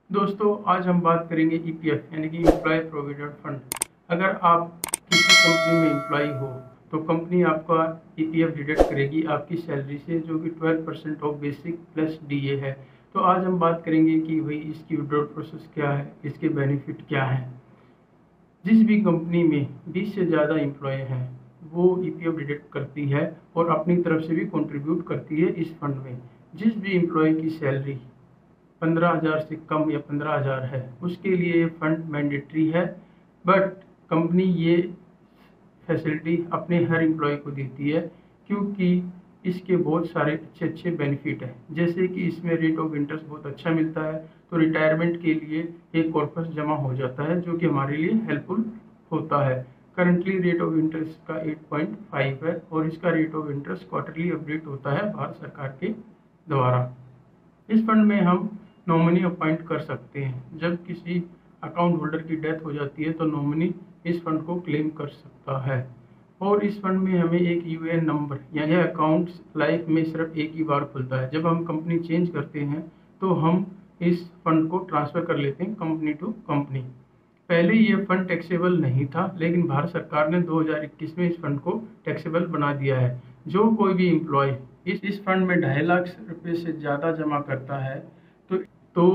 दोस्तों, आज हम बात करेंगे ईपीएफ यानी कि एम्प्लॉय प्रोविडेंट फंड। अगर आप किसी कंपनी में एम्प्लॉय हो तो कंपनी आपका ईपीएफ डिडक्ट करेगी आपकी सैलरी से, जो कि 12% ऑफ बेसिक प्लस डीए है। तो आज हम बात करेंगे कि भाई इसकी विड्रॉल प्रोसेस क्या है, इसके बेनिफिट क्या हैं। जिस भी कंपनी में 20 से ज़्यादा एम्प्लॉय हैं वो ईपीएफ डिडक्ट करती है और अपनी तरफ से भी कंट्रीब्यूट करती है इस फंड में। जिस भी एम्प्लॉय की सैलरी 15,000 से कम या 15,000 है उसके लिए ये फंड मैंडेटरी है, बट कंपनी ये फैसिलिटी अपने हर एम्प्लॉय को देती है क्योंकि इसके बहुत सारे अच्छे अच्छे बेनिफिट हैं। जैसे कि इसमें रेट ऑफ इंटरेस्ट बहुत अच्छा मिलता है, तो रिटायरमेंट के लिए एक कॉर्पस जमा हो जाता है जो कि हमारे लिए हेल्पफुल होता है। करंटली रेट ऑफ इंटरेस्ट का 8.5 है और इसका rate of interest quarterly update होता है भारत सरकार के द्वारा। इस फंड में हम नॉमिनी अपॉइंट कर सकते हैं। जब किसी अकाउंट होल्डर की डेथ हो जाती है तो नॉमिनी इस फंड को क्लेम कर सकता है। और इस फंड में हमें एक यूएएन नंबर यानी अकाउंट लाइफ में सिर्फ एक ही बार खुलता है। जब हम कंपनी चेंज करते हैं तो हम इस फंड को ट्रांसफ़र कर लेते हैं कंपनी टू कंपनी। पहले ये फंड टैक्सेबल नहीं था, लेकिन भारत सरकार ने 2021 में इस फंड को टैक्सेबल बना दिया है। जो कोई भी एम्प्लॉय इस फंड में 2.5 लाख रुपये से ज़्यादा जमा करता है तो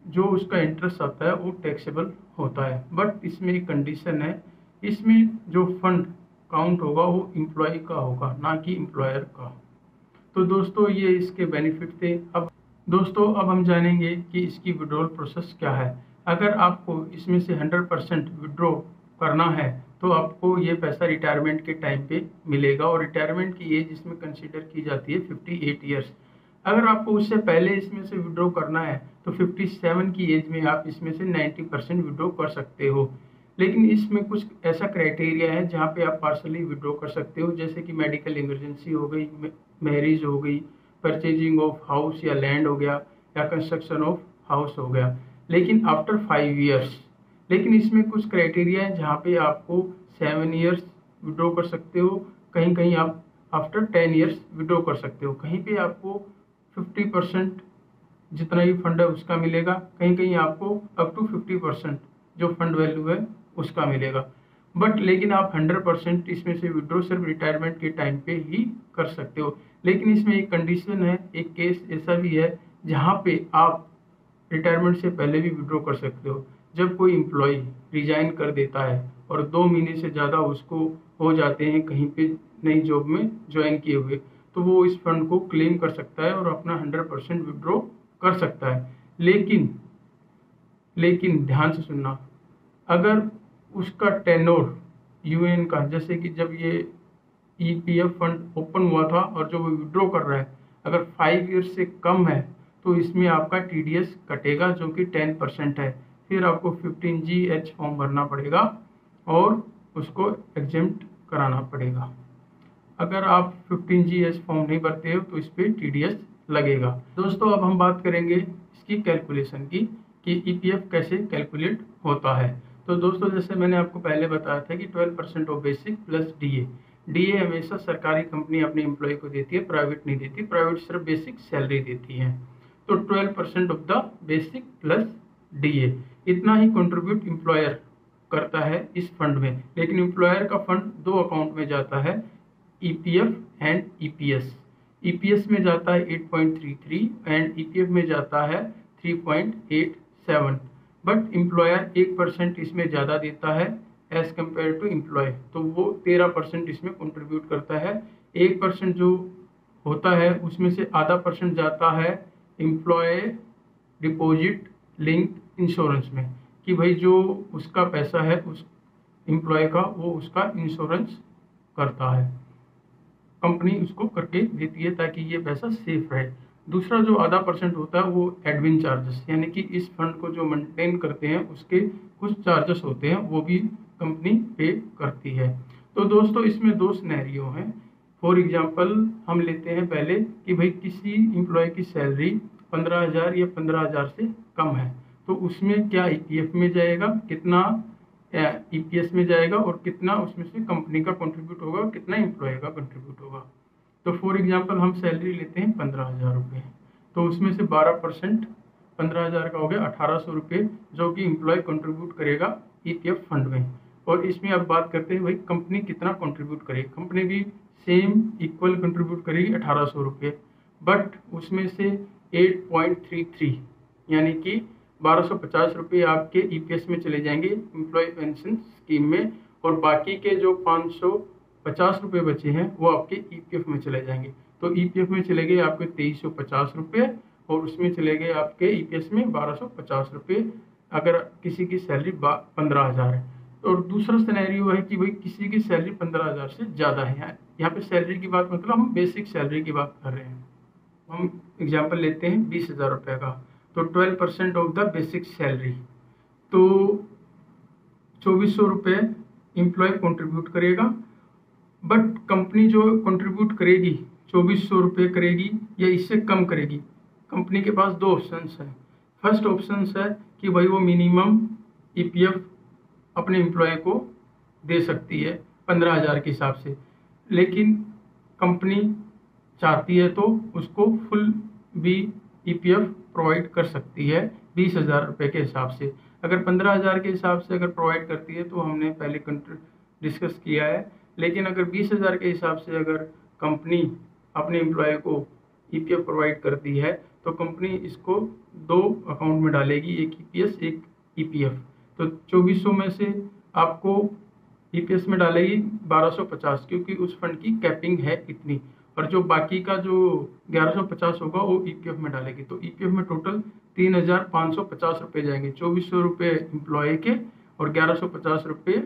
जो उसका इंटरेस्ट आता है वो टैक्सेबल होता है। बट इसमें एक कंडीशन है, इसमें जो फंड काउंट होगा वो एम्प्लॉय का होगा, ना कि एम्प्लॉयर का। तो दोस्तों, ये इसके बेनिफिट थे। अब हम जानेंगे कि इसकी विड्रॉल प्रोसेस क्या है। अगर आपको इसमें से 100% विड्रॉ करना है तो आपको ये पैसा रिटायरमेंट के टाइम पे मिलेगा, और रिटायरमेंट की एज इसमें कंसीडर की जाती है 58 ईयर्स। अगर आपको उससे पहले इसमें से विड्रॉ करना है तो 57 की एज में आप इसमें से 90% विड्रॉ कर सकते हो। लेकिन इसमें कुछ ऐसा क्राइटेरिया है जहाँ पे आप पार्सली विड्रॉ कर सकते हो, जैसे कि मेडिकल इमरजेंसी हो गई, मैरिज हो गई, परचेजिंग ऑफ हाउस या लैंड हो गया, या कंस्ट्रक्शन ऑफ हाउस हो गया, लेकिन आफ्टर 5 ईयर्स। लेकिन इसमें कुछ क्राइटेरिया है जहाँ पे आपको 7 ईयर्स विड्रॉ कर सकते हो, कहीं कहीं आप आफ्टर 10 ईयर्स विड्रॉ कर सकते हो, कहीं पे आपको 50% जितना भी फंड है उसका मिलेगा, कहीं कहीं आपको अप टू 50% जो फंड वैल्यू है उसका मिलेगा। बट लेकिन आप 100% इसमें से विड्रॉ सिर्फ रिटायरमेंट के टाइम पे ही कर सकते हो। लेकिन इसमें एक कंडीशन है, एक केस ऐसा भी है जहाँ पे आप रिटायरमेंट से पहले भी विड्रॉ कर सकते हो। जब कोई एम्प्लॉय रिजाइन कर देता है और 2 महीने से ज़्यादा उसको हो जाते हैं कहीं पे नई जॉब में ज्वाइन किए हुए, तो वो इस फंड को क्लेम कर सकता है और अपना 100% विड्रॉ कर सकता है। लेकिन ध्यान से सुनना, अगर उसका टेन्योर यूएएन का, जैसे कि जब ये ईपीएफ फंड ओपन हुआ था और जो वो विड्रॉ कर रहा है, अगर 5 ईयर्स से कम है तो इसमें आपका टीडीएस कटेगा जो कि 10% है। फिर आपको 15GH फॉर्म भरना पड़ेगा और उसको एग्जेम्प्ट कराना पड़ेगा। अगर आप 15GH फॉर्म नहीं भरते हो तो इस पर टीडीएस लगेगा। दोस्तों, अब हम बात करेंगे इसकी कैलकुलेशन की कि ईपीएफ कैसे कैलकुलेट होता है। तो दोस्तों, जैसे मैंने आपको पहले बताया था कि 12% ऑफ बेसिक प्लस डीए हमेशा सरकारी कंपनी अपने एम्प्लॉय को देती है, प्राइवेट नहीं देती। प्राइवेट सिर्फ बेसिक सैलरी देती है। तो 12% of the basic plus DA इतना ही कंट्रीब्यूट एम्प्लॉयर करता है इस फंड में। लेकिन एम्प्लॉयर का फंड 2 अकाउंट में जाता है, ईपीएफ एंड ईपीएस। ईपीएस में जाता है 8.33 एंड ईपीएफ में जाता है 3.87। बट एम्प्लॉयर 1% इसमें ज़्यादा देता है एज कम्पेयर टू एम्प्लॉय, तो वो 13% इसमें कंट्रीब्यूट करता है। 1% जो होता है उसमें से आधा % जाता है एम्प्लॉय डिपॉजिट लिंक इंश्योरेंस में, कि भाई जो उसका पैसा है उस एम्प्लॉय का वो उसका इंश्योरेंस करता है, कंपनी उसको करके देती है ताकि ये पैसा सेफ रहे। दूसरा जो आधा % होता है वो एडमिन चार्जेस, यानी कि इस फंड को जो मेंटेन करते हैं उसके कुछ चार्जेस होते हैं, वो भी कंपनी पे करती है। तो दोस्तों, इसमें 2 सिनेरियो हैं। फॉर एग्जांपल हम लेते हैं पहले कि भाई किसी एम्प्लॉय की सैलरी 15,000 या 15,000 से कम है, तो उसमें क्या ईपीएफ में जाएगा, कितना ईपीएस में जाएगा और कितना उसमें से कंपनी का कंट्रीब्यूट होगा, कितना एम्प्लॉय का कंट्रीब्यूट होगा। तो फॉर एग्जांपल हम सैलरी लेते हैं 15,000 रुपये, तो उसमें से 12% 15,000 का हो गया 1,800 रुपये, जो कि एम्प्लॉय कंट्रीब्यूट करेगा ईपीएफ फंड में। और इसमें अब बात करते हैं भाई कंपनी कितना कंट्रीब्यूट करेगी। कंपनी भी सेम इक्वल कंट्रीब्यूट करेगी 1,800 रुपये, बट उसमें से 8.33 यानी कि 1,250 रुपये आपके ईपीएस में चले जाएंगे एम्प्लॉय पेंशन स्कीम में, और बाकी के जो 550 रुपये बचे हैं वो आपके ईपीएफ में चले जाएंगे। तो ईपीएफ में चले गए आपके 2,350 रुपये, और उसमें चले गए आपके ईपीएस में 1,250 रुपये, अगर किसी की सैलरी 15,000 है। और दूसरा सिनेरियो है कि भाई किसी की सैलरी 15,000 से ज़्यादा है। यहाँ पे सैलरी की बात मतलब हम बेसिक सैलरी की बात कर रहे हैं। हम एग्जांपल लेते हैं 20,000 रुपये का, तो 12% ऑफ द बेसिक सैलरी, तो 2,400 रुपये एम्प्लॉय कंट्रीब्यूट करेगा। बट कंपनी जो कंट्रीब्यूट करेगी 2,400 रुपये करेगी या इससे कम करेगी। कंपनी के पास दो ऑप्शंस हैं। फर्स्ट ऑप्शन है कि भाई वो मिनिमम ईपीएफ अपने एम्प्लॉय को दे सकती है 15,000 के हिसाब से, लेकिन कंपनी चाहती है तो उसको फुल भी ईपीएफ प्रोवाइड कर सकती है 20,000 रुपये के हिसाब से। अगर 15,000 के हिसाब से अगर प्रोवाइड करती है तो हमने पहले डिस्कस किया है, लेकिन अगर 20,000 के हिसाब से अगर कंपनी अपने एम्प्लॉय को ईपीएफ प्रोवाइड करती है तो कंपनी इसको दो अकाउंट में डालेगी, एक ईपीएस एक ईपीएफ। तो 2,400 में से आपको ईपीएस में डालेगी 1,250, क्योंकि उस फंड की कैपिंग है इतनी, और जो बाकी का जो 1,150 होगा वो ईपीएफ में डालेगी। तो ईपीएफ में टोटल 3,550 रुपये जाएंगे, 2,400 रुपये एम्प्लॉय के और 1,150 रुपये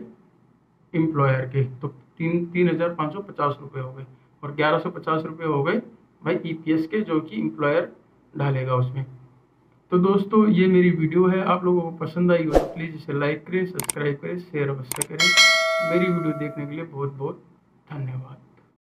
एम्प्लॉयर के, तो 3,550 रुपये हो गए, और 1,150 रुपये हो गए भाई ईपीएस के, जो कि एम्प्लॉयर डालेगा उसमें। तो दोस्तों ये मेरी वीडियो है, आप लोगों को पसंद आई हो तो प्लीज़ इसे लाइक करें, सब्सक्राइब करें, शेयर अवश्य करें। मेरी वीडियो देखने के लिए बहुत बहुत धन्यवाद।